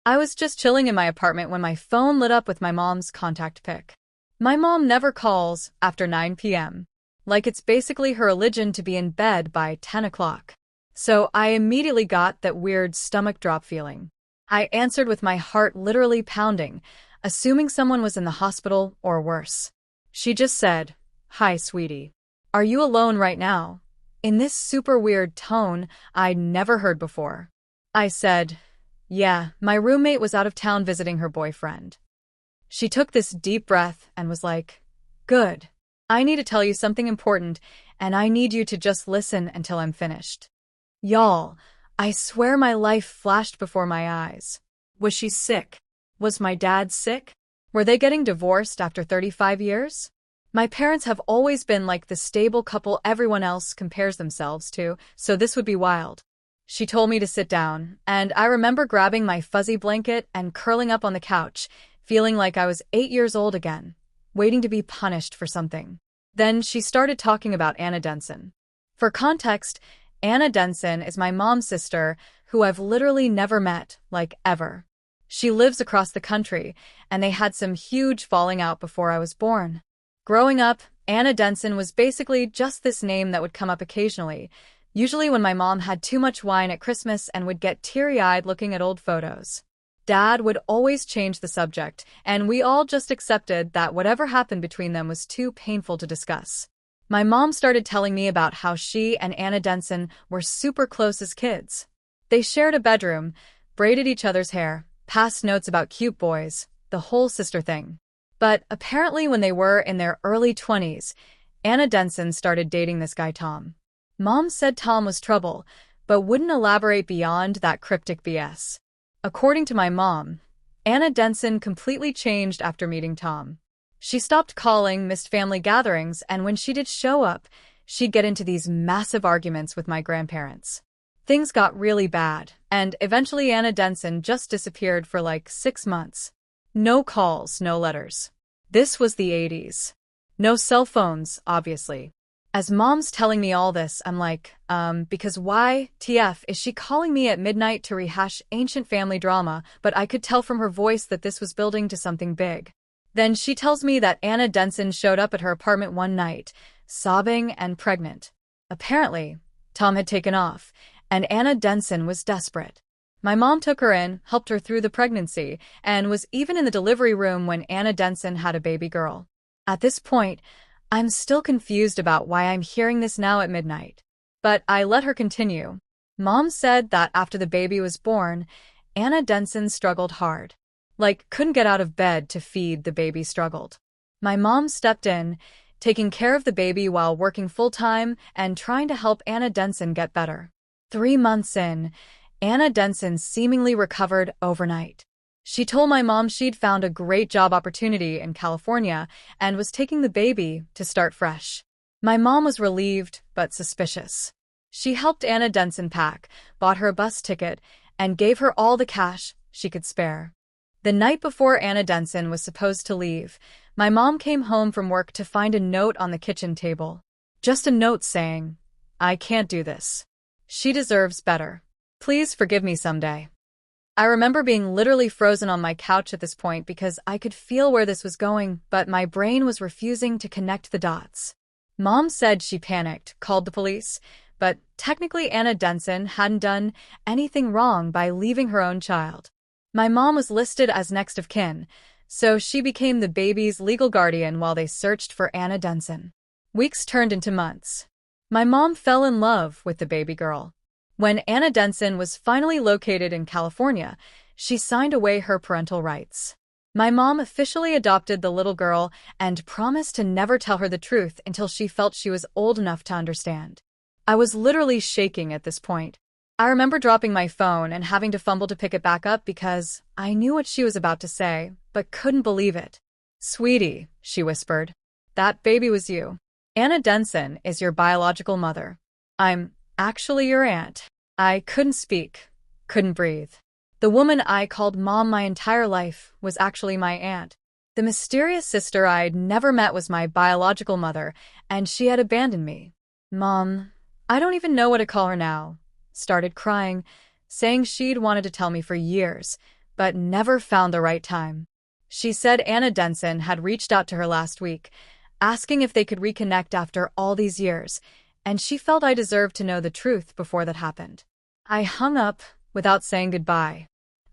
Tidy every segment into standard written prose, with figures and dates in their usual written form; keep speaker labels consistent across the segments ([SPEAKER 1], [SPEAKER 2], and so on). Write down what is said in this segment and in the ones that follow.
[SPEAKER 1] I was just chilling in my apartment when my phone lit up with my mom's contact pic. My mom never calls after 9 p.m. Like it's basically her religion to be in bed by 10 o'clock. So I immediately got that weird stomach drop feeling. I answered with my heart literally pounding, assuming someone was in the hospital or worse. She just said, "Hi, sweetie. Are you alone right now?" In this super weird tone I'd never heard before. I said, "Yeah, my roommate was out of town visiting her boyfriend." She took this deep breath and was like, "Good. I need to tell you something important, and I need you to just listen until I'm finished." Y'all, I swear my life flashed before my eyes. Was she sick? Was my dad sick? Were they getting divorced after 35 years? My parents have always been like the stable couple everyone else compares themselves to, so this would be wild. She told me to sit down, and I remember grabbing my fuzzy blanket and curling up on the couch, feeling like I was 8 years old again, waiting to be punished for something. Then she started talking about Anna Denson. For context, Anna Denson is my mom's sister, who I've literally never met, like ever. She lives across the country, and they had some huge falling out before I was born. Growing up, Anna Denson was basically just this name that would come up occasionally, usually when my mom had too much wine at Christmas and would get teary-eyed looking at old photos. Dad would always change the subject, and we all just accepted that whatever happened between them was too painful to discuss. My mom started telling me about how she and Anna Denson were super close as kids. They shared a bedroom, braided each other's hair, passed notes about cute boys, the whole sister thing. But apparently when they were in their early 20s, Anna Denson started dating this guy Tom. Mom said Tom was trouble, but wouldn't elaborate beyond that cryptic BS. According to my mom, Anna Denson completely changed after meeting Tom. She stopped calling, missed family gatherings, and when she did show up, she'd get into these massive arguments with my grandparents. Things got really bad, and eventually Anna Denson just disappeared for like 6 months. No calls, no letters. This was the 80s. No cell phones, obviously. As mom's telling me all this, I'm like, because why, TF, is she calling me at midnight to rehash ancient family drama, but I could tell from her voice that this was building to something big. Then she tells me that Anna Denson showed up at her apartment one night, sobbing and pregnant. Apparently, Tom had taken off, and Anna Denson was desperate. My mom took her in, helped her through the pregnancy, and was even in the delivery room when Anna Denson had a baby girl. At this point, I'm still confused about why I'm hearing this now at midnight. But I let her continue. Mom said that after the baby was born, Anna Denson struggled hard. Like, couldn't get out of bed to feed the baby struggled. My mom stepped in, taking care of the baby while working full-time and trying to help Anna Denson get better. 3 months in, Anna Denson seemingly recovered overnight. She told my mom she'd found a great job opportunity in California and was taking the baby to start fresh. My mom was relieved but suspicious. She helped Anna Denson pack, bought her a bus ticket, and gave her all the cash she could spare. The night before Anna Denson was supposed to leave, my mom came home from work to find a note on the kitchen table. Just a note saying, "I can't do this. She deserves better. Please forgive me someday." I remember being literally frozen on my couch at this point because I could feel where this was going, but my brain was refusing to connect the dots. Mom said she panicked, called the police, but technically Anna Denson hadn't done anything wrong by leaving her own child. My mom was listed as next of kin, so she became the baby's legal guardian while they searched for Anna Denson. Weeks turned into months. My mom fell in love with the baby girl. When Anna Denson was finally located in California, she signed away her parental rights. My mom officially adopted the little girl and promised to never tell her the truth until she felt she was old enough to understand. I was literally shaking at this point. I remember dropping my phone and having to fumble to pick it back up because I knew what she was about to say, but couldn't believe it. "Sweetie," she whispered, "that baby was you. Anna Denson is your biological mother. I'm actually your aunt." I couldn't speak, couldn't breathe. The woman I called Mom my entire life was actually my aunt. The mysterious sister I'd never met was my biological mother, and she had abandoned me. Mom, I don't even know what to call her now, started crying, saying she'd wanted to tell me for years, but never found the right time. She said Anna Denson had reached out to her last week, asking if they could reconnect after all these years, and she felt I deserved to know the truth before that happened. I hung up without saying goodbye.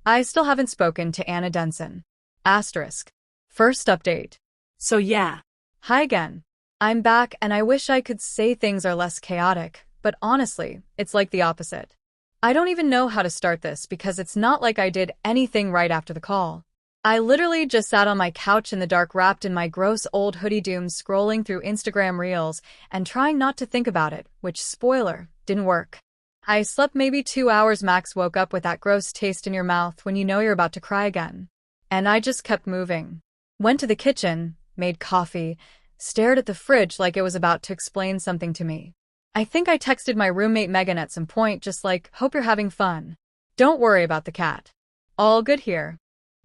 [SPEAKER 1] I still haven't spoken to Anna Denson. Asterisk. First update. So yeah. Hi again. I'm back and I wish I could say things are less chaotic, but honestly, it's like the opposite. I don't even know how to start this because it's not like I did anything right after the call. I literally just sat on my couch in the dark wrapped in my gross old hoodie doom scrolling through Instagram reels and trying not to think about it, which, spoiler, didn't work. I slept maybe 2 hours max, woke up with that gross taste in your mouth when you know you're about to cry again. And I just kept moving. Went to the kitchen, made coffee, stared at the fridge like it was about to explain something to me. I think I texted my roommate Megan at some point just like, hope you're having fun. Don't worry about the cat. All good here.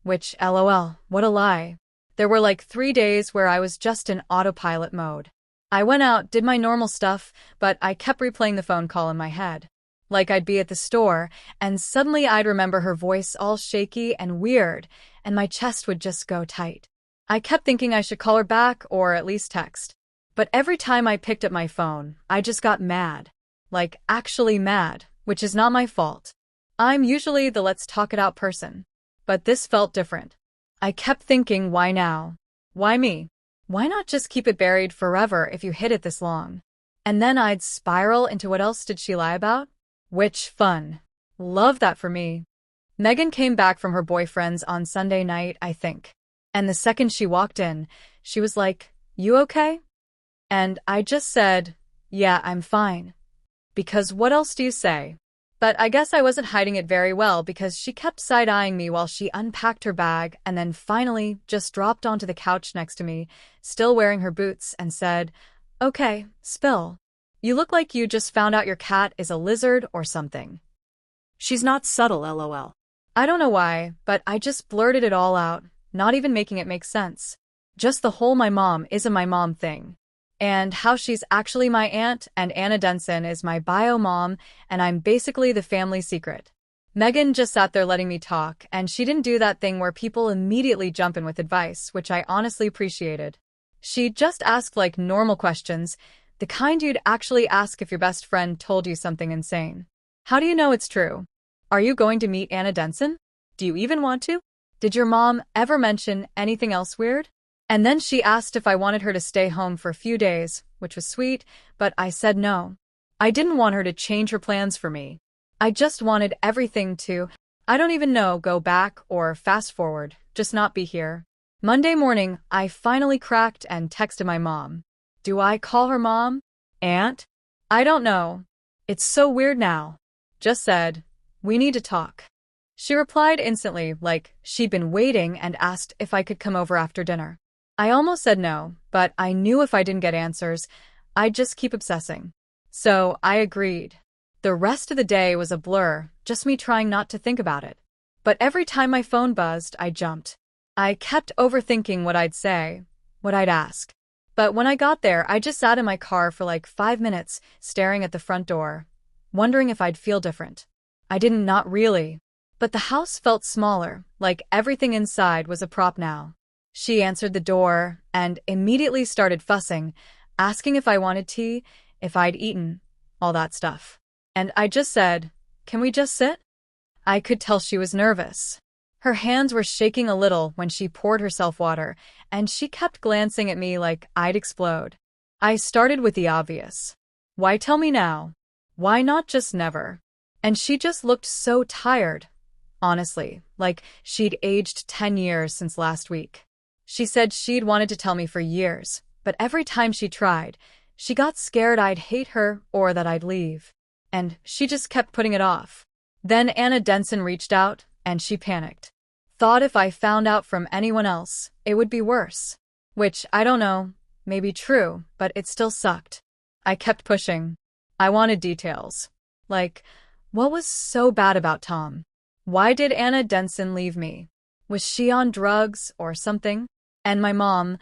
[SPEAKER 1] Which, lol, what a lie. There were like 3 days where I was just in autopilot mode. I went out, did my normal stuff, but I kept replaying the phone call in my head. Like I'd be at the store, and suddenly I'd remember her voice all shaky and weird, and my chest would just go tight. I kept thinking I should call her back or at least text. But every time I picked up my phone, I just got mad. Like, actually mad, which is not my fault. I'm usually the let's talk it out person. But this felt different. I kept thinking, why now? Why me? Why not just keep it buried forever if you hid it this long? And then I'd spiral into what else did she lie about? Which fun. Love that for me. Megan came back from her boyfriend's on Sunday night, I think. And the second she walked in, she was like, you okay? And I just said, yeah, I'm fine. Because what else do you say? But I guess I wasn't hiding it very well because she kept side-eyeing me while she unpacked her bag and then finally just dropped onto the couch next to me, still wearing her boots, and said, okay, spill. You look like you just found out your cat is a lizard or something. She's not subtle, lol. I don't know why, but I just blurted it all out, not even making it make sense. Just the whole my mom isn't my mom thing. And how she's actually my aunt and Anna Denson is my bio mom and I'm basically the family secret. Megan just sat there letting me talk and she didn't do that thing where people immediately jump in with advice, which I honestly appreciated. She just asked like normal questions, the kind you'd actually ask if your best friend told you something insane. How do you know it's true? Are you going to meet Anna Denson? Do you even want to? Did your mom ever mention anything else weird? And then she asked if I wanted her to stay home for a few days, which was sweet, but I said no. I didn't want her to change her plans for me. I just wanted everything to, I don't even know, go back or fast forward, just not be here. Monday morning, I finally cracked and texted my mom. Do I call her mom? Aunt? I don't know. It's so weird now. Just said, we need to talk. She replied instantly, like she'd been waiting, and asked if I could come over after dinner. I almost said no, but I knew if I didn't get answers, I'd just keep obsessing. So I agreed. The rest of the day was a blur, just me trying not to think about it. But every time my phone buzzed, I jumped. I kept overthinking what I'd say, what I'd ask. But when I got there, I just sat in my car for like 5 minutes, staring at the front door, wondering if I'd feel different. I didn't, not really. But the house felt smaller, like everything inside was a prop now. She answered the door and immediately started fussing, asking if I wanted tea, if I'd eaten, all that stuff. And I just said, can we just sit? I could tell she was nervous. Her hands were shaking a little when she poured herself water, and she kept glancing at me like I'd explode. I started with the obvious. Why tell me now? Why not just never? And she just looked so tired, honestly, like she'd aged 10 years since last week. She said she'd wanted to tell me for years, but every time she tried, she got scared I'd hate her or that I'd leave. And she just kept putting it off. Then Anna Denson reached out, and she panicked. Thought if I found out from anyone else, it would be worse. Which, I don't know, may be true, but it still sucked. I kept pushing. I wanted details. Like, what was so bad about Tom? Why did Anna Denson leave me? Was she on drugs or something? And my mom,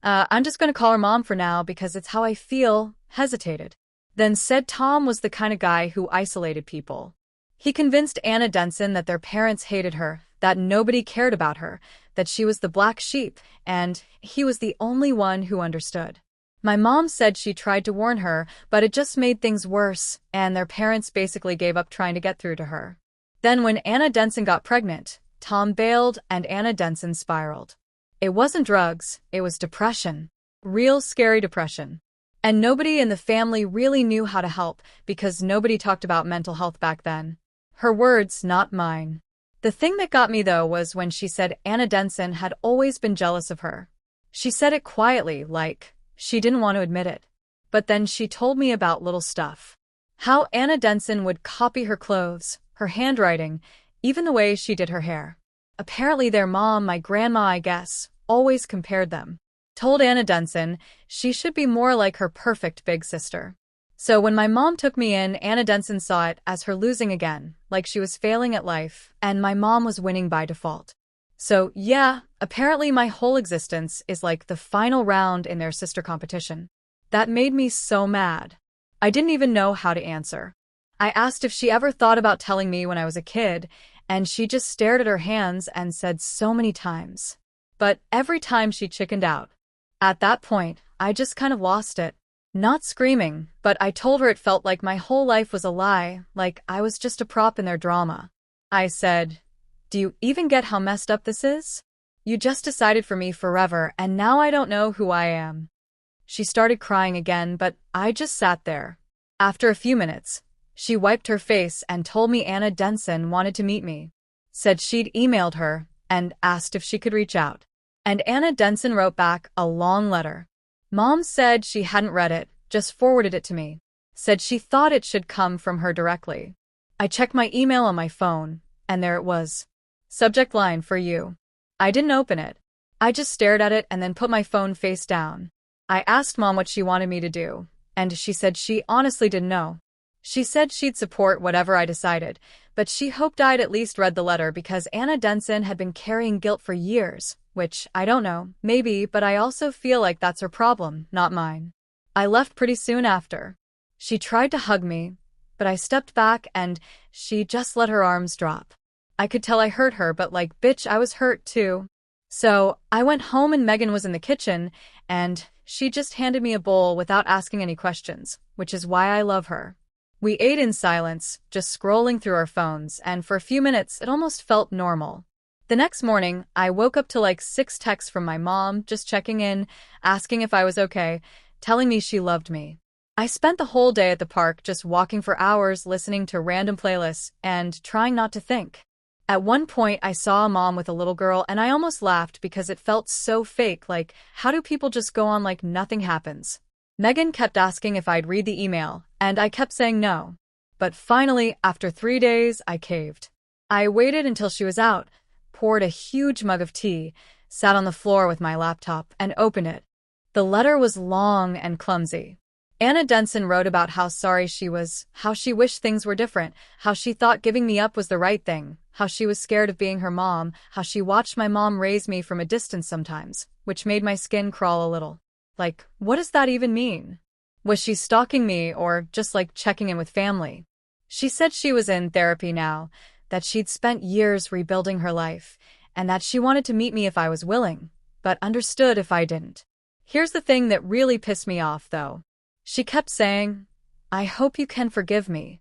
[SPEAKER 1] I'm just going to call her mom for now because it's how I feel, hesitated. Then said Tom was the kind of guy who isolated people. He convinced Anna Denson that their parents hated her, that nobody cared about her, that she was the black sheep, and he was the only one who understood. My mom said she tried to warn her, but it just made things worse, and their parents basically gave up trying to get through to her. Then when Anna Denson got pregnant, Tom bailed and Anna Denson spiraled. It wasn't drugs, it was depression. Real scary depression. And nobody in the family really knew how to help because nobody talked about mental health back then. Her words, not mine. The thing that got me though was when she said Anna Denson had always been jealous of her. She said it quietly, like she didn't want to admit it. But then she told me about little stuff. How Anna Denson would copy her clothes, her handwriting, even the way she did her hair. Apparently their mom, my grandma I guess, always compared them. Told Anna Denson she should be more like her perfect big sister. So when my mom took me in, Anna Denson saw it as her losing again, like she was failing at life, and my mom was winning by default. So yeah, apparently my whole existence is like the final round in their sister competition. That made me so mad. I didn't even know how to answer. I asked if she ever thought about telling me when I was a kid, and she just stared at her hands and said so many times. But every time she chickened out. At that point, I just kind of lost it. Not screaming, but I told her it felt like my whole life was a lie, like I was just a prop in their drama. I said, "Do you even get how messed up this is? You just decided for me forever, and now I don't know who I am." She started crying again, but I just sat there. After a few minutes, she wiped her face and told me Anna Denson wanted to meet me. Said she'd emailed her and asked if she could reach out. And Anna Denson wrote back a long letter. Mom said she hadn't read it, just forwarded it to me. Said she thought it should come from her directly. I checked my email on my phone, and there it was. Subject line for you. I didn't open it. I just stared at it and then put my phone face down. I asked Mom what she wanted me to do, and she said she honestly didn't know. She said she'd support whatever I decided, but she hoped I'd at least read the letter because Anna Denson had been carrying guilt for years, which, I don't know, maybe, but I also feel like that's her problem, not mine. I left pretty soon after. She tried to hug me, but I stepped back and she just let her arms drop. I could tell I hurt her, but like, bitch, I was hurt too. So I went home and Megan was in the kitchen, and she just handed me a bowl without asking any questions, which is why I love her. We ate in silence, just scrolling through our phones, and for a few minutes it almost felt normal. The next morning, I woke up to like 6 texts from my mom, just checking in, asking if I was okay, telling me she loved me. I spent the whole day at the park just walking for hours, listening to random playlists, and trying not to think. At one point, I saw a mom with a little girl, and I almost laughed because it felt so fake, like, how do people just go on like nothing happens? Megan kept asking if I'd read the email, and I kept saying no. But finally, after 3 days, I caved. I waited until she was out, poured a huge mug of tea, sat on the floor with my laptop, and opened it. The letter was long and clumsy. Anna Denson wrote about how sorry she was, how she wished things were different, how she thought giving me up was the right thing, how she was scared of being her mom, how she watched my mom raise me from a distance sometimes, which made my skin crawl a little. Like, what does that even mean? Was she stalking me or just like checking in with family? She said she was in therapy now, that she'd spent years rebuilding her life, and that she wanted to meet me if I was willing, but understood if I didn't. Here's the thing that really pissed me off, though. She kept saying, "I hope you can forgive me,"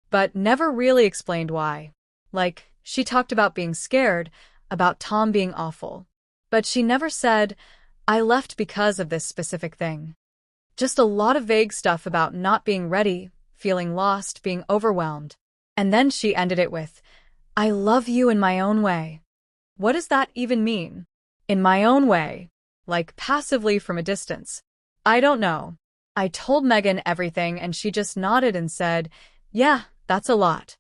[SPEAKER 1] but never really explained why. Like, she talked about being scared, about Tom being awful. But she never said, "I left because of this specific thing." Just a lot of vague stuff about not being ready, feeling lost, being overwhelmed. And then she ended it with, "I love you in my own way." What does that even mean? In my own way? Like passively from a distance? I don't know. I told Megan everything and she just nodded and said, "Yeah, that's a lot."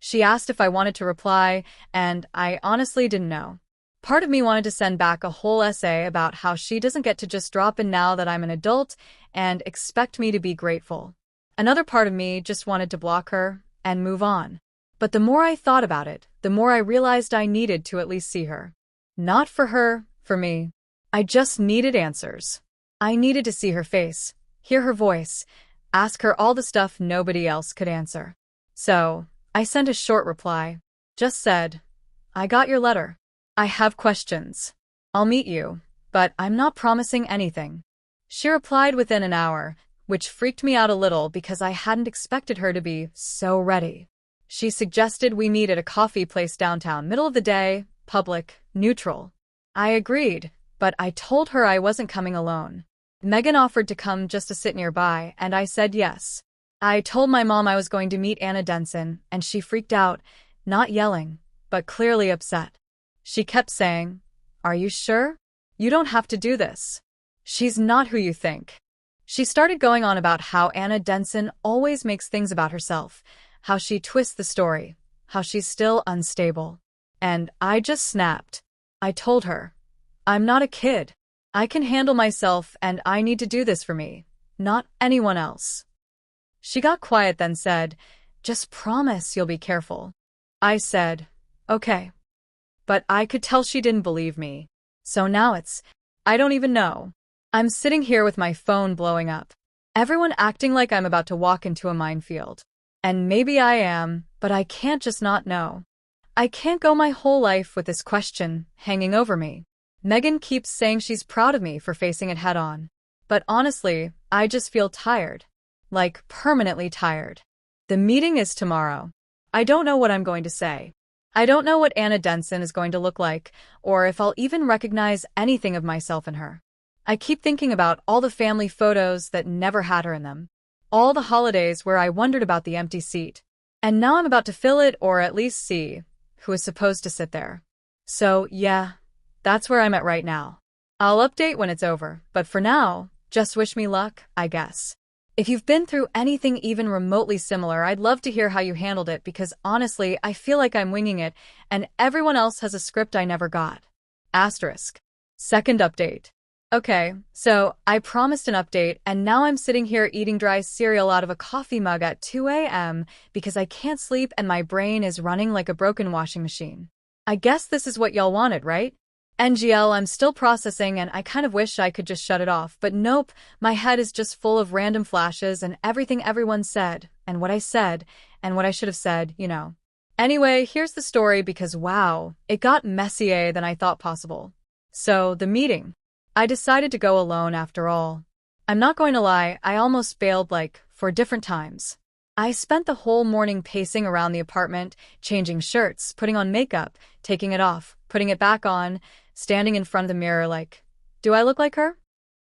[SPEAKER 1] She asked if I wanted to reply, and I honestly didn't know. Part of me wanted to send back a whole essay about how she doesn't get to just drop in now that I'm an adult and expect me to be grateful. Another part of me just wanted to block her and move on. But the more I thought about it, the more I realized I needed to at least see her. Not for her, for me. I just needed answers. I needed to see her face, hear her voice, ask her all the stuff nobody else could answer. So, I sent a short reply. Just said, I got your letter. I have questions. I'll meet you, but I'm not promising anything. She replied within an hour, which freaked me out a little because I hadn't expected her to be so ready. She suggested we meet at a coffee place downtown, middle of the day, public, neutral. I agreed, but I told her I wasn't coming alone. Megan offered to come just to sit nearby, and I said yes. I told my mom I was going to meet Anna Denson, and she freaked out, not yelling, but clearly upset. She kept saying, "Are you sure? You don't have to do this. She's not who you think." She started going on about how Anna Denson always makes things about herself, how she twists the story, how she's still unstable. And I just snapped. I told her, "I'm not a kid. I can handle myself and I need to do this for me, not anyone else." She got quiet then said, "Just promise you'll be careful." I said, "Okay." But I could tell she didn't believe me. So now I don't even know. I'm sitting here with my phone blowing up. Everyone acting like I'm about to walk into a minefield. And maybe I am, but I can't just not know. I can't go my whole life with this question hanging over me. Megan keeps saying she's proud of me for facing it head on. But honestly, I just feel tired. Like, permanently tired. The meeting is tomorrow. I don't know what I'm going to say. I don't know what Anna Denson is going to look like, or if I'll even recognize anything of myself in her. I keep thinking about all the family photos that never had her in them. All the holidays where I wondered about the empty seat. And now I'm about to fill it or at least see who is supposed to sit there. So, yeah, that's where I'm at right now. I'll update when it's over, but for now, just wish me luck, I guess. If you've been through anything even remotely similar, I'd love to hear how you handled it because honestly, I feel like I'm winging it and everyone else has a script I never got. Asterisk. Second update. Okay, so I promised an update and now I'm sitting here eating dry cereal out of a coffee mug at 2 a.m. because I can't sleep and my brain is running like a broken washing machine. I guess this is what y'all wanted, right? NGL, I'm still processing and I kind of wish I could just shut it off, but nope, my head is just full of random flashes and everything everyone said, and what I said, and what I should have said, you know. Anyway, here's the story because wow, it got messier than I thought possible. So, the meeting. I decided to go alone after all. I'm not going to lie, I almost bailed like 4 different times. I spent the whole morning pacing around the apartment, changing shirts, putting on makeup, taking it off, putting it back on, standing in front of the mirror like, do I look like her?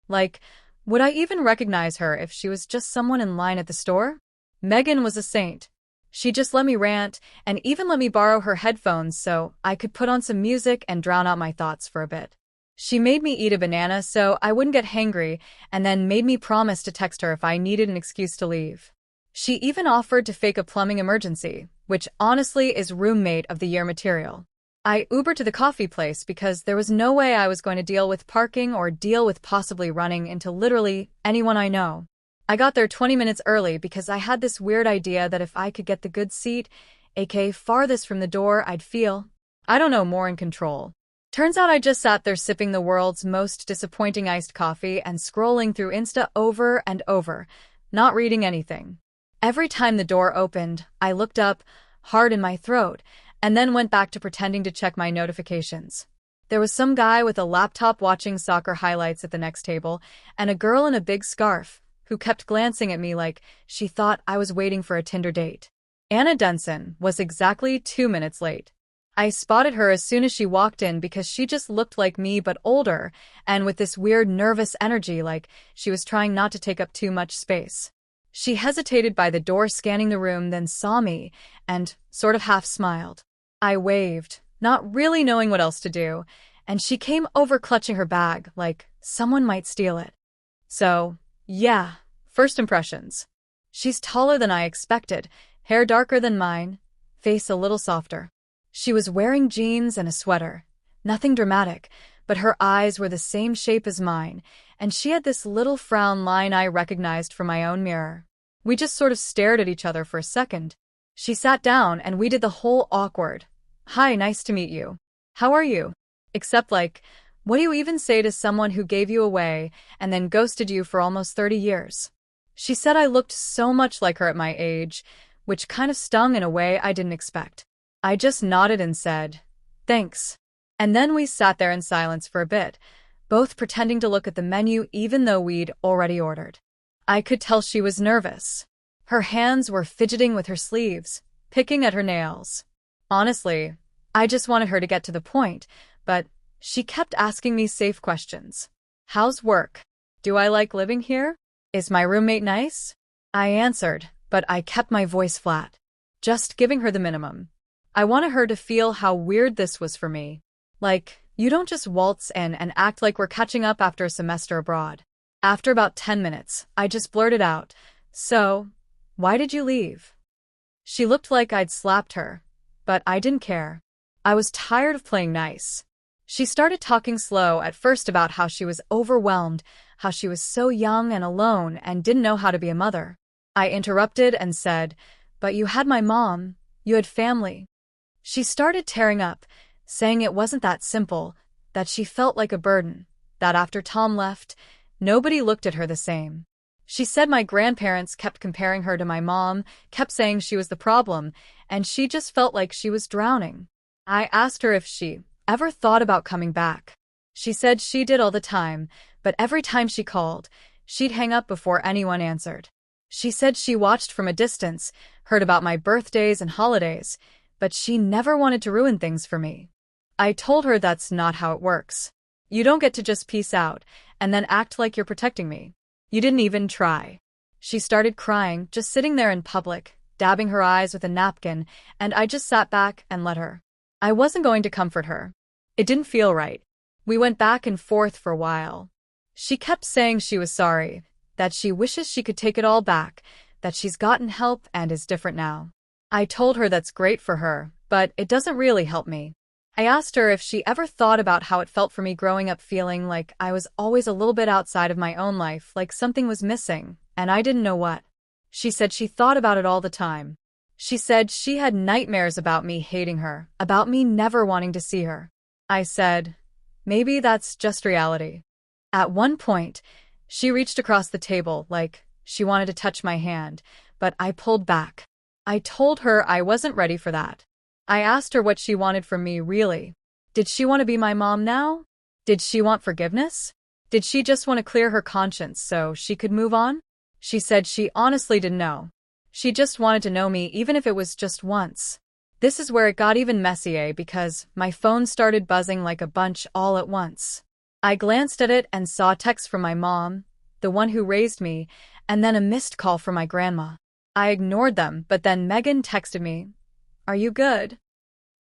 [SPEAKER 1] Like, would I even recognize her if she was just someone in line at the store? Megan was a saint. She just let me rant and even let me borrow her headphones so I could put on some music and drown out my thoughts for a bit. She made me eat a banana so I wouldn't get hangry and then made me promise to text her if I needed an excuse to leave. She even offered to fake a plumbing emergency, which honestly is roommate of the year material. I Ubered to the coffee place because there was no way I was going to deal with parking or deal with possibly running into literally anyone I know. I got there 20 minutes early because I had this weird idea that if I could get the good seat, aka farthest from the door, I'd feel, I don't know, more in control. Turns out I just sat there sipping the world's most disappointing iced coffee and scrolling through Insta over and over, not reading anything. Every time the door opened, I looked up, hard in my throat, and then went back to pretending to check my notifications. There was some guy with a laptop watching soccer highlights at the next table, and a girl in a big scarf, who kept glancing at me like she thought I was waiting for a Tinder date. Anna Denson was exactly 2 minutes late. I spotted her as soon as she walked in because she just looked like me but older, and with this weird nervous energy like she was trying not to take up too much space. She hesitated by the door scanning the room, then saw me, and sort of half smiled. I waved, not really knowing what else to do, and she came over clutching her bag like someone might steal it. So, yeah, first impressions. She's taller than I expected, hair darker than mine, face a little softer. She was wearing jeans and a sweater. Nothing dramatic, but her eyes were the same shape as mine, and she had this little frown line I recognized from my own mirror. We just sort of stared at each other for a second. She sat down and we did the whole awkward, "Hi, nice to meet you. How are you?" Except like, what do you even say to someone who gave you away and then ghosted you for almost 30 years? She said I looked so much like her at my age, which kind of stung in a way I didn't expect. I just nodded and said, Thanks. And then we sat there in silence for a bit, both pretending to look at the menu even though we'd already ordered. I could tell she was nervous. Her hands were fidgeting with her sleeves, picking at her nails. Honestly, I just wanted her to get to the point, but she kept asking me safe questions. How's work? Do I like living here? Is my roommate nice? I answered, but I kept my voice flat, just giving her the minimum. I wanted her to feel how weird this was for me. Like, you don't just waltz in and act like we're catching up after a semester abroad. After about 10 minutes, I just blurted out, "So, why did you leave?" She looked like I'd slapped her, but I didn't care. I was tired of playing nice. She started talking slow at first about how she was overwhelmed, how she was so young and alone and didn't know how to be a mother. I interrupted and said, "But you had my mom, you had family." She started tearing up, saying it wasn't that simple, that she felt like a burden, that after Tom left, nobody looked at her the same. She said my grandparents kept comparing her to my mom, kept saying she was the problem, and she just felt like she was drowning. I asked her if she ever thought about coming back. She said she did all the time, but every time she called, she'd hang up before anyone answered. She said she watched from a distance, heard about my birthdays and holidays, but she never wanted to ruin things for me. I told her that's not how it works. You don't get to just peace out and then act like you're protecting me. You didn't even try. She started crying, just sitting there in public, dabbing her eyes with a napkin, and I just sat back and let her. I wasn't going to comfort her. It didn't feel right. We went back and forth for a while. She kept saying she was sorry, that she wishes she could take it all back, that she's gotten help and is different now. I told her that's great for her, but it doesn't really help me. I asked her if she ever thought about how it felt for me growing up feeling like I was always a little bit outside of my own life, like something was missing, and I didn't know what. She said she thought about it all the time. She said she had nightmares about me hating her, about me never wanting to see her. I said, maybe that's just reality. At one point, she reached across the table like she wanted to touch my hand, but I pulled back. I told her I wasn't ready for that. I asked her what she wanted from me, really. Did she want to be my mom now? Did she want forgiveness? Did she just want to clear her conscience so she could move on? She said she honestly didn't know. She just wanted to know me even if it was just once. This is where it got even messier because my phone started buzzing like a bunch all at once. I glanced at it and saw texts from my mom, the one who raised me, and then a missed call from my grandma. I ignored them, but then Megan texted me, "Are you good?"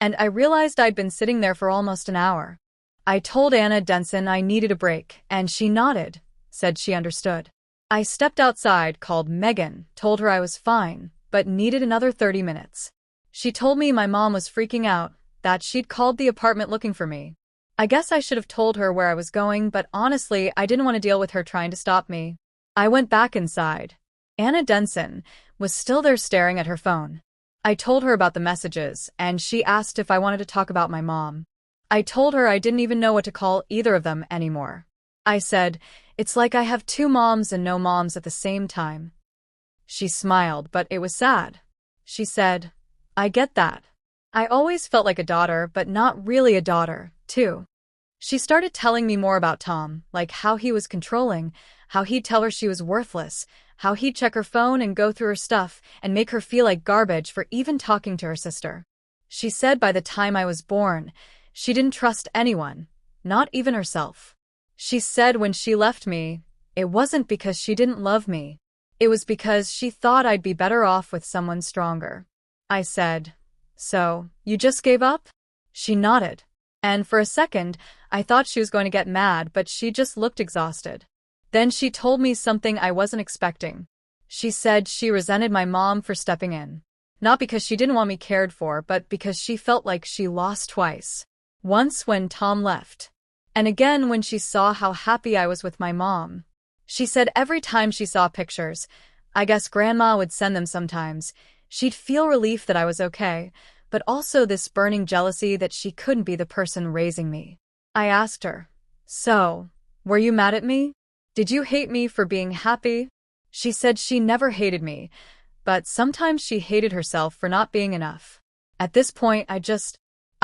[SPEAKER 1] And I realized I'd been sitting there for almost an hour. I told Anna Denson I needed a break, and she nodded, said she understood. I stepped outside, called Megan, told her I was fine, but needed another 30 minutes. She told me my mom was freaking out, that she'd called the apartment looking for me. I guess I should have told her where I was going, but honestly, I didn't want to deal with her trying to stop me. I went back inside. Anna Denson was still there staring at her phone. I told her about the messages, and she asked if I wanted to talk about my mom. I told her I didn't even know what to call either of them anymore. I said, "It's like I have two moms and no moms at the same time." She smiled, but it was sad. She said, "I get that. I always felt like a daughter, but not really a daughter, too." She started telling me more about Tom, like how he was controlling, how he'd tell her she was worthless, how he'd check her phone and go through her stuff and make her feel like garbage for even talking to her sister. She said by the time I was born, she didn't trust anyone, not even herself. She said when she left me, it wasn't because she didn't love me. It was because she thought I'd be better off with someone stronger. I said, "So, you just gave up?" She nodded. And for a second, I thought she was going to get mad, but she just looked exhausted. Then she told me something I wasn't expecting. She said she resented my mom for stepping in. Not because she didn't want me cared for, but because she felt like she lost twice. Once when Tom left. And again when she saw how happy I was with my mom. She said every time she saw pictures, I guess Grandma would send them sometimes, she'd feel relief that I was okay, but also this burning jealousy that she couldn't be the person raising me. I asked her, "So, were you mad at me? Did you hate me for being happy?" She said she never hated me, but sometimes she hated herself for not being enough. At this point, I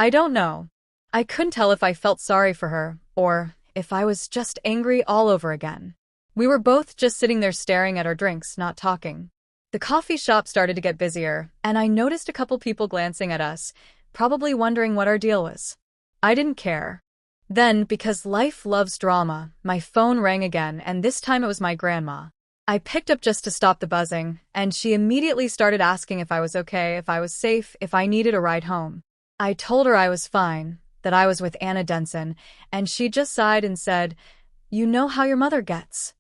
[SPEAKER 1] don't know. I couldn't tell if I felt sorry for her or if I was just angry all over again. We were both just sitting there staring at our drinks, not talking. The coffee shop started to get busier, and I noticed a couple people glancing at us, probably wondering what our deal was. I didn't care. Then, because life loves drama, my phone rang again, and this time it was my grandma. I picked up just to stop the buzzing, and she immediately started asking if I was okay, if I was safe, if I needed a ride home. I told her I was fine, that I was with Anna Denson, and she just sighed and said, "You know how your mother gets."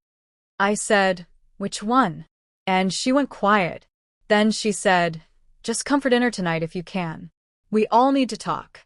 [SPEAKER 1] I said, "Which one?" And she went quiet. Then she said, "Just come for dinner tonight if you can. We all need to talk."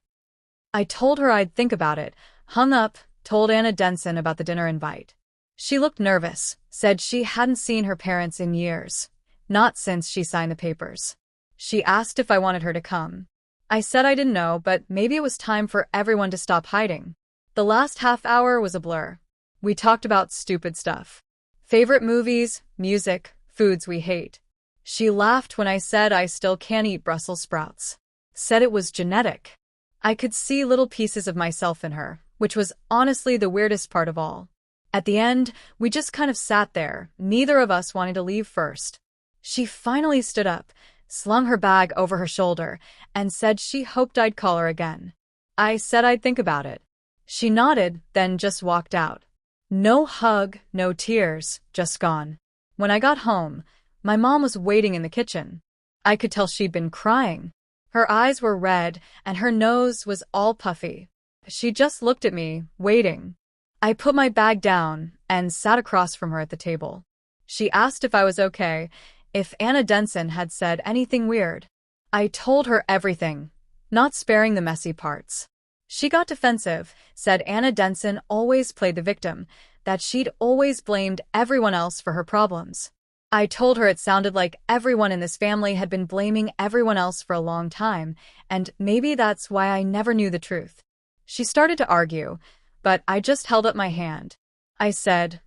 [SPEAKER 1] I told her I'd think about it, hung up, told Anna Denson about the dinner invite. She looked nervous, said she hadn't seen her parents in years, not since she signed the papers. She asked if I wanted her to come. I said I didn't know, but maybe it was time for everyone to stop hiding. The last half hour was a blur. We talked about stupid stuff. Favorite movies, music, foods we hate. She laughed when I said I still can't eat Brussels sprouts. Said it was genetic. I could see little pieces of myself in her, which was honestly the weirdest part of all. At the end, we just kind of sat there, neither of us wanting to leave first. She finally stood up, slung her bag over her shoulder, and said she hoped I'd call her again. I said I'd think about it. She nodded, then just walked out. No hug, no tears, just gone. When I got home, my mom was waiting in the kitchen. I could tell she'd been crying. Her eyes were red, and her nose was all puffy. She just looked at me, waiting. I put my bag down and sat across from her at the table. She asked if I was okay, if Anna Denson had said anything weird. I told her everything, not sparing the messy parts. She got defensive, said Anna Denson always played the victim, that she'd always blamed everyone else for her problems. I told her it sounded like everyone in this family had been blaming everyone else for a long time, and maybe that's why I never knew the truth. She started to argue, but I just held up my hand. I said,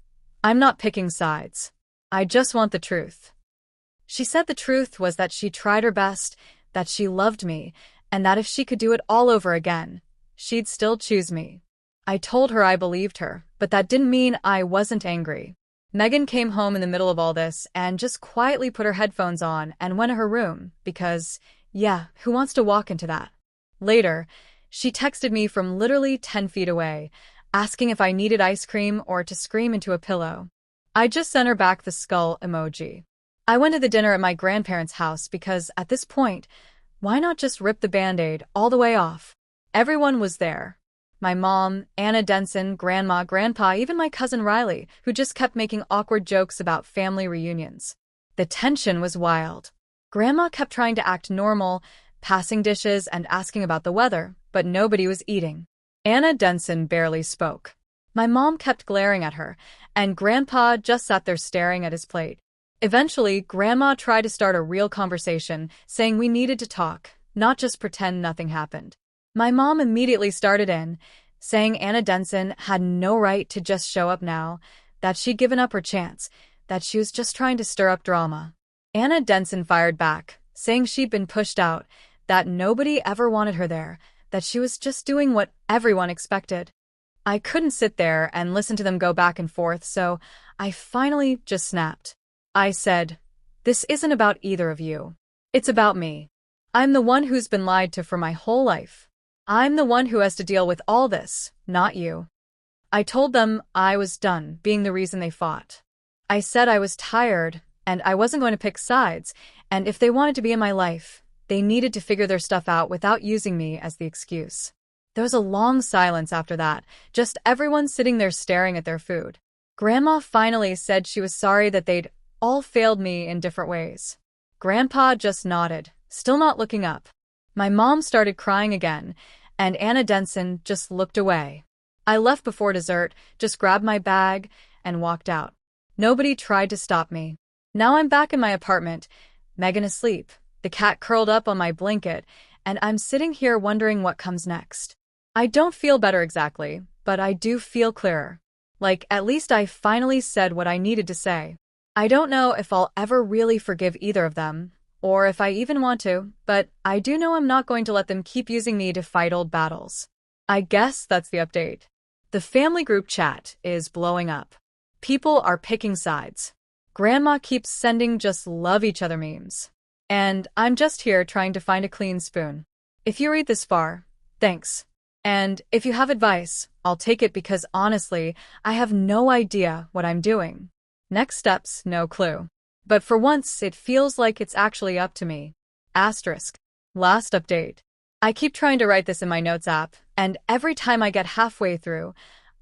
[SPEAKER 1] "I'm not picking sides. I just want the truth." She said the truth was that she tried her best, that she loved me, and that if she could do it all over again, she'd still choose me. I told her I believed her, but that didn't mean I wasn't angry. Megan came home in the middle of all this and just quietly put her headphones on and went to her room because, yeah, who wants to walk into that? Later, she texted me from literally 10 feet away, asking if I needed ice cream or to scream into a pillow. I just sent her back the skull emoji. I went to the dinner at my grandparents' house because, at this point, why not just rip the Band-Aid all the way off? Everyone was there. My mom, Anna Denson, Grandma, Grandpa, even my cousin Riley, who just kept making awkward jokes about family reunions. The tension was wild. Grandma kept trying to act normal, passing dishes and asking about the weather, but nobody was eating. Anna Denson barely spoke. My mom kept glaring at her, and Grandpa just sat there staring at his plate. Eventually, Grandma tried to start a real conversation, saying we needed to talk, not just pretend nothing happened. My mom immediately started in, saying Anna Denson had no right to just show up now, that she'd given up her chance, that she was just trying to stir up drama. Anna Denson fired back, saying she'd been pushed out, that nobody ever wanted her there, that she was just doing what everyone expected. I couldn't sit there and listen to them go back and forth, so I finally just snapped. I said, "This isn't about either of you. It's about me. I'm the one who's been lied to for my whole life. I'm the one who has to deal with all this, not you." I told them I was done being the reason they fought. I said I was tired, and I wasn't going to pick sides, and if they wanted to be in my life, they needed to figure their stuff out without using me as the excuse. There was a long silence after that, just everyone sitting there staring at their food. Grandma finally said she was sorry that they'd all failed me in different ways. Grandpa just nodded, still not looking up. My mom started crying again, and Anna Denson just looked away. I left before dessert, just grabbed my bag, and walked out. Nobody tried to stop me. Now I'm back in my apartment, Megan asleep, the cat curled up on my blanket, and I'm sitting here wondering what comes next. I don't feel better exactly, but I do feel clearer. Like, at least I finally said what I needed to say. I don't know if I'll ever really forgive either of them, or if I even want to, but I do know I'm not going to let them keep using me to fight old battles. I guess that's the update. The family group chat is blowing up. People are picking sides. Grandma keeps sending just love each other memes. And I'm just here trying to find a clean spoon. If you read this far, thanks. And if you have advice, I'll take it because honestly, I have no idea what I'm doing. Next steps, no clue. But for once, it feels like it's actually up to me. Asterisk. Last update. I keep trying to write this in my notes app, and every time I get halfway through,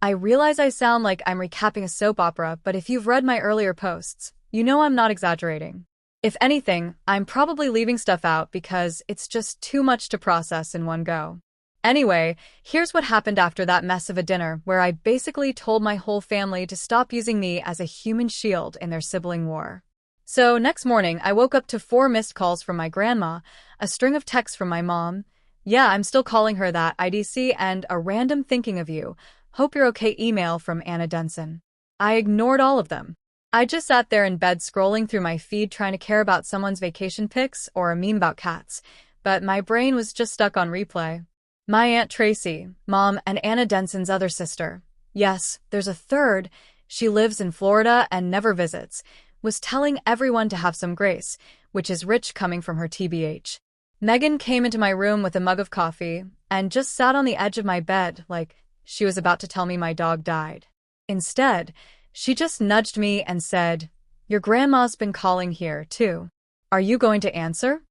[SPEAKER 1] I realize I sound like I'm recapping a soap opera, but if you've read my earlier posts, you know I'm not exaggerating. If anything, I'm probably leaving stuff out because it's just too much to process in one go. Anyway, here's what happened after that mess of a dinner where I basically told my whole family to stop using me as a human shield in their sibling war. So next morning, I woke up to 4 missed calls from my grandma, a string of texts from my mom. Yeah, I'm still calling her that, IDC, and a random thinking of you. Hope you're okay email from Anna Denson. I ignored all of them. I just sat there in bed scrolling through my feed trying to care about someone's vacation pics or a meme about cats, but my brain was just stuck on replay. My Aunt Tracy, Mom, and Anna Denson's other sister. Yes, there's a third. She lives in Florida and never visits. Was telling everyone to have some grace, which is rich coming from her TBH. Megan came into my room with a mug of coffee and just sat on the edge of my bed like she was about to tell me my dog died. Instead, she just nudged me and said, "Your grandma's been calling here, too. Are you going to answer?"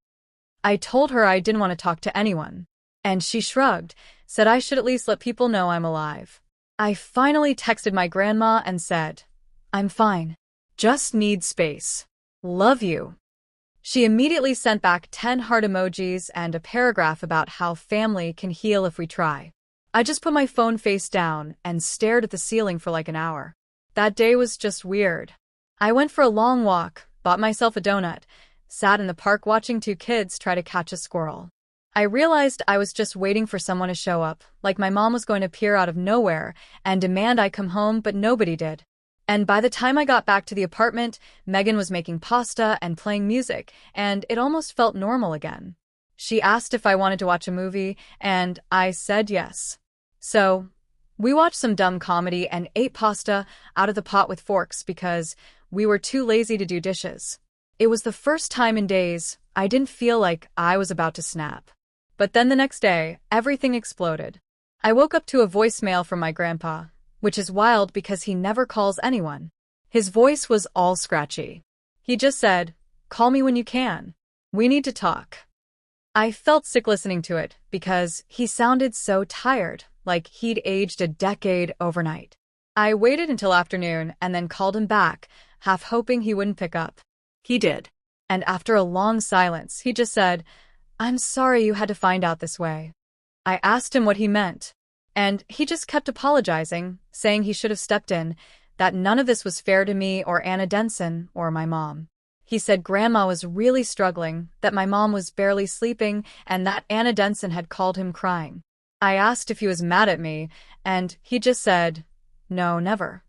[SPEAKER 1] I told her I didn't want to talk to anyone. And she shrugged, said I should at least let people know I'm alive. I finally texted my grandma and said, "I'm fine. Just need space. Love you." She immediately sent back 10 heart emojis and a paragraph about how family can heal if we try. I just put my phone face down and stared at the ceiling for like an hour. That day was just weird. I went for a long walk, bought myself a donut, sat in the park watching 2 kids try to catch a squirrel. I realized I was just waiting for someone to show up, like my mom was going to appear out of nowhere and demand I come home, but nobody did. And by the time I got back to the apartment, Megan was making pasta and playing music, and it almost felt normal again. She asked if I wanted to watch a movie, and I said yes. So, we watched some dumb comedy and ate pasta out of the pot with forks because we were too lazy to do dishes. It was the first time in days I didn't feel like I was about to snap. But then the next day, everything exploded. I woke up to a voicemail from my grandpa, which is wild because he never calls anyone. His voice was all scratchy. He just said, "Call me when you can. We need to talk." I felt sick listening to it because he sounded so tired, like he'd aged a decade overnight. I waited until afternoon and then called him back, half hoping he wouldn't pick up. He did. And after a long silence, he just said, "I'm sorry you had to find out this way." I asked him what he meant, and he just kept apologizing, saying he should have stepped in, that none of this was fair to me or Anna Denson or my mom. He said Grandma was really struggling, that my mom was barely sleeping, and that Anna Denson had called him crying. I asked if he was mad at me, and he just said, "No, never."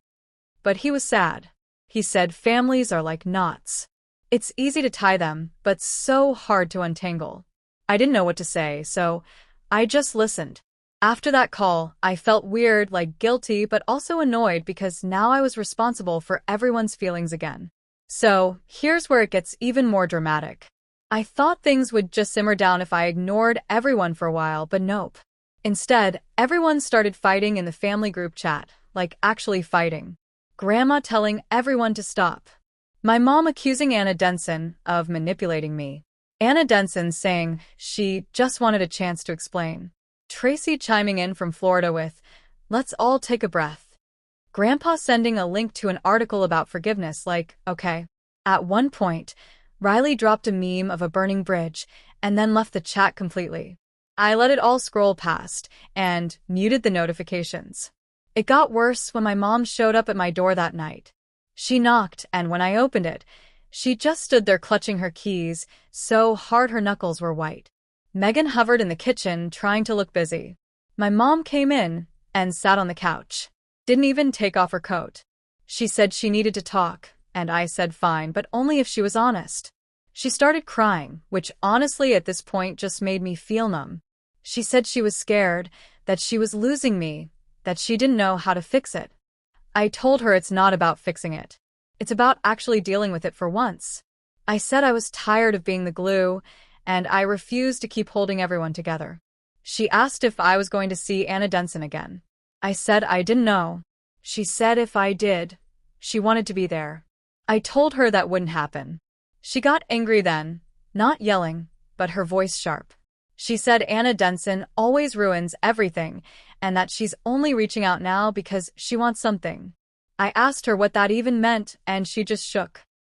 [SPEAKER 1] But he was sad. He said families are like knots. It's easy to tie them, but so hard to untangle. I didn't know what to say, so I just listened. After that call, I felt weird, like guilty, but also annoyed because now I was responsible for everyone's feelings again. So, here's where it gets even more dramatic. I thought things would just simmer down if I ignored everyone for a while, but nope. Instead, everyone started fighting in the family group chat, like actually fighting. Grandma telling everyone to stop. My mom accusing Anna Denson of manipulating me. Anna Denson saying she just wanted a chance to explain. Tracy chiming in from Florida with, "Let's all take a breath." Grandpa sending a link to an article about forgiveness like, okay. At one point, Riley dropped a meme of a burning bridge and then left the chat completely. I let it all scroll past and muted the notifications. It got worse when my mom showed up at my door that night. She knocked, and when I opened it, she just stood there clutching her keys, so hard her knuckles were white. Megan hovered in the kitchen, trying to look busy. My mom came in and sat on the couch. Didn't even take off her coat. She said she needed to talk, and I said fine, but only if she was honest. She started crying, which honestly at this point just made me feel numb. She said she was scared, that she was losing me, that she didn't know how to fix it. I told her it's not about fixing it. It's about actually dealing with it for once. I said I was tired of being the glue, and I refused to keep holding everyone together. She asked if I was going to see Anna Denson again. I said I didn't know. She said if I did, she wanted to be there. I told her that wouldn't happen. She got angry then, not yelling, but her voice sharp. She said Anna Denson always ruins everything and that she's only reaching out now because she wants something. I asked her what that even meant, and she just shook.